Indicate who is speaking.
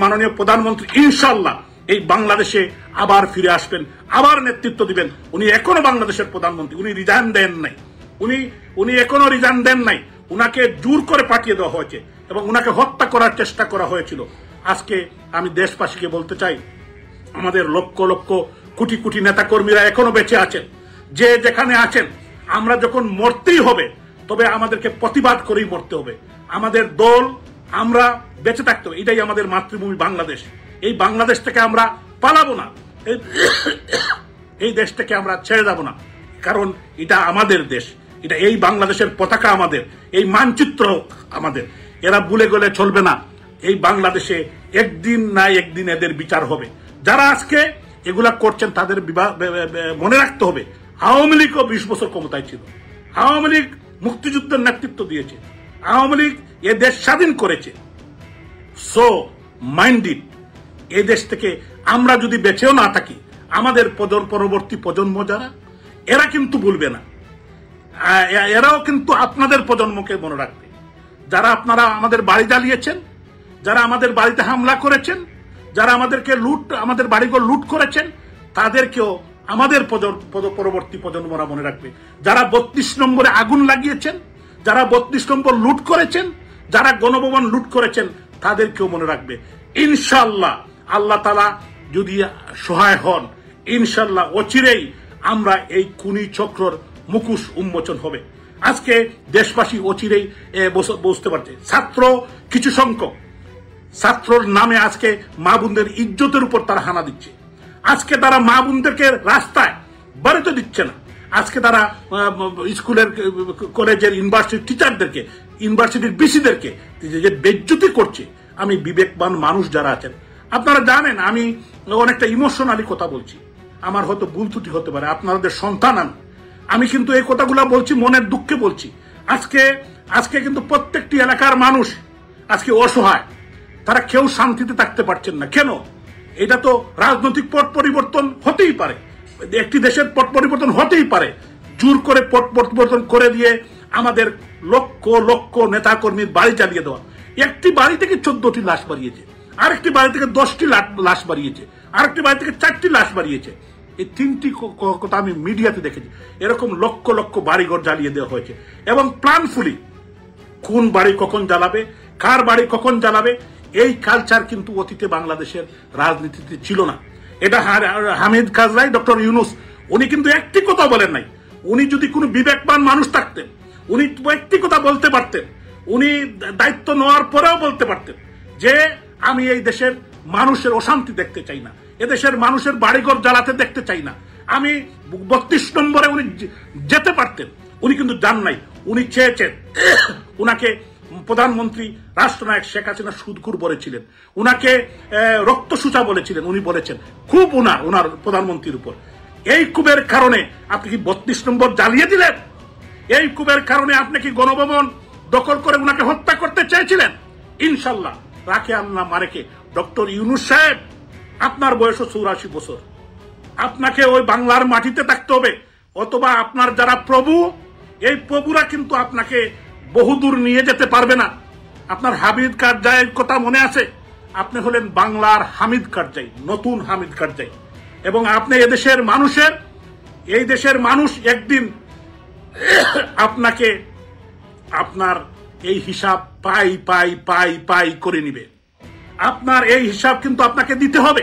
Speaker 1: মাননীয় প্রধানমন্ত্রী ইনশাআল্লাহ এই বাংলাদেশে আবার ফিরে আসবেন, আবার নেতৃত্ব দিবেন। উনি এখনো বাংলাদেশের প্রধানমন্ত্রী, উনি রিজাইন দেন নাই, উনি এখনো রিজাইন দেন নাই। উনাকে জোর করে পাঠিয়ে দেওয়া হয়েছে এবং উনাকে হত্যা করার চেষ্টা করা হয়েছিল। আজকে আমি দেশবাসীকে বলতে চাই, আমাদের লক্ষ লক্ষ কোটি কোটি নেতা কর্মীরা এখনো বেঁচে আছেন। যে যেখানে আছেন, আমরা যখন মরতেই হবে তবে আমাদেরকে প্রতিবাদ করেই মরতে হবে। আমাদের দল, আমরা বেঁচে থাকতে হবে। এটাই আমাদের মাতৃভূমি বাংলাদেশ। এই বাংলাদেশ থেকে আমরা পালাবো না, এই দেশ থেকে আমরা ছেড়ে যাব না, কারণ এটা আমাদের দেশ। এটা এই বাংলাদেশের পতাকা আমাদের, এই মানচিত্র আমাদের। এরা ভুলে গেলে চলবে না। এই বাংলাদেশে একদিন না একদিন এদের বিচার হবে। যারা আজকে এগুলা করছেন তাদের মনে রাখতে হবে, আওয়ামী লীগও 20 বছর ক্ষমতায় ছিল। আওয়ামী লীগ মুক্তিযুদ্ধের নেতৃত্ব দিয়েছে, আওয়ামী লীগ এ দেশ স্বাধীন করেছে। সো মাইন্ডেড, এই দেশ থেকে আমরা যদি বেঁচেও না থাকি, আমাদের পরবর্তী প্রজন্ম যারা, এরা কিন্তু ভুলবে না। এরাও কিন্তু আপনাদের প্রজন্মকে মনে রাখবে। যারা আপনারা আমাদের বাড়ি জ্বালিয়েছেন, যারা আমাদের বাড়িতে হামলা করেছেন, যারা আমাদের বাড়িঘর লুট করেছেন, তাদেরকেও আমাদের পরবর্তী প্রজন্মরা মনে রাখবে। যারা 32 নম্বরে আগুন লাগিয়েছেন, যারা 32 নম্বর লুট করেছেন, যারা গণভবন লুট করেছেন, তাদেরকেও মনে রাখবে। ইনশাআল্লাহ আল্লাহ তাআলা যদি সহায় হন, ইনশাআল্লাহ অচিরেই আমরা এই খুনি চক্রর মুখোশ উন্মোচন হবে। আজকে দেশবাসী অচিরেই বুঝতে পারছে। কিছু সংখ্যক ছাত্রর নামে আজকে মা বোনদের ইজ্জতের উপর তারা হানা দিচ্ছে। আজকে তারা মা বোনদেরকে রাস্তায় বাড়িতে দিচ্ছে না। আজকে তারা স্কুলের, কলেজের, ইউনিভার্সিটির টিচারদেরকে, ইউনিভার্সিটির বিসিদেরকে যে বেজ্জতি করছে। আমি বিবেকবান মানুষ যারা আছেন, আপনারা জানেন আমি অনেকটা ইমোশনালি কথা বলছি, আমার হয়তো ভুল ত্রুটি হতে পারে। আপনাদের সন্তান আমি কিন্তু এই কথাগুলো বলছি মনের দুঃখে বলছি। আজকে কিন্তু প্রত্যেকটি এলাকার মানুষ আজকে অসহায়, তারা কেউ শান্তিতে থাকতে পারছেন না। কেন? এটা তো রাজনৈতিক পট পরিবর্তন হতেই পারে, একটি দেশের পট পরিবর্তন হতেই পারে। জোর করে পট পরিবর্তন করে দিয়ে আমাদের লক্ষ লক্ষ নেতা কর্মীর বাড়ি জ্বালিয়ে দেওয়া। একটি বাড়ি থেকে 14টি লাশ বাড়িয়েছে, আরেকটি বাড়ি থেকে 10টি লাশ বাড়িয়েছে, আরেকটি বাড়ি থেকে 4টি লাশ বাড়িয়েছে। এই 3টি কথা আমি মিডিয়াতে দেখেছি। এরকম লক্ষ লক্ষ বাড়িঘর জ্বালিয়ে দেওয়া হয়েছে এবং প্ল্যানফুলি কোন বাড়ি কখন জ্বালাবে, কার বাড়ি কখন জ্বালাবে, এই কালচার কিন্তু অতীতে বাংলাদেশের রাজনীতিতে ছিল না। এটা হামিদ কারজাই, ডক্টর ইউনূস, উনি কিন্তু একটি কথা বলেন নাই। উনি যদি কোনো বিবেকবান মানুষ থাকতেন, উনি একটি কথা বলতে পারতেন। উনি দায়িত্ব নেওয়ার পরেও বলতে পারতেন যে আমি এই দেশের মানুষের অশান্তি দেখতে চাই না, এদেশের মানুষের বাড়িঘর জ্বালাতে দেখতে চাই না। আমি 32 নম্বরে উনি যেতে পারতেন, উনি কিন্তু যান নাই। উনি চেয়েছেন, উনাকে প্রধানমন্ত্রী রাষ্ট্রনায়ক শেখ হাসিনা সুদখোর বলেছিলেন, উনাকে রক্তসূচা বলেছিলেন। উনি বলেছেন খুব ওনার প্রধানমন্ত্রীর উপর। এই ক্ষোভের কারণে আপনি কি 32 নম্বর জ্বালিয়ে দিলেন? এই ক্ষোভের কারণে আপনি কি গণভবন দখল করে উনাকে হত্যা করতে চেয়েছিলেন? ইনশাল্লাহ রাখে আল্লাহ মারেকে। ডক্টর ইউনূস সাহেব, আপনার বয়স 84 বছর, আপনাকে ওই বাংলার মাটিতে থাকতে হবে, অথবা আপনার যারা প্রভু, এই প্রভুরা কিন্তু আপনাকে বহুদূর নিয়ে যেতে পারবে না। আপনার হামিদ কারজাইয়ের কথা মনে আছে? আপনি হলেন বাংলার হামিদ কারজাই, নতুন হামিদ কারজাই। এবং আপনি এই দেশের মানুষ একদিন আপনাকে আপনার এই হিসাব পাই করে নিবে। আপনার এই হিসাব কিন্তু আপনাকে দিতে হবে।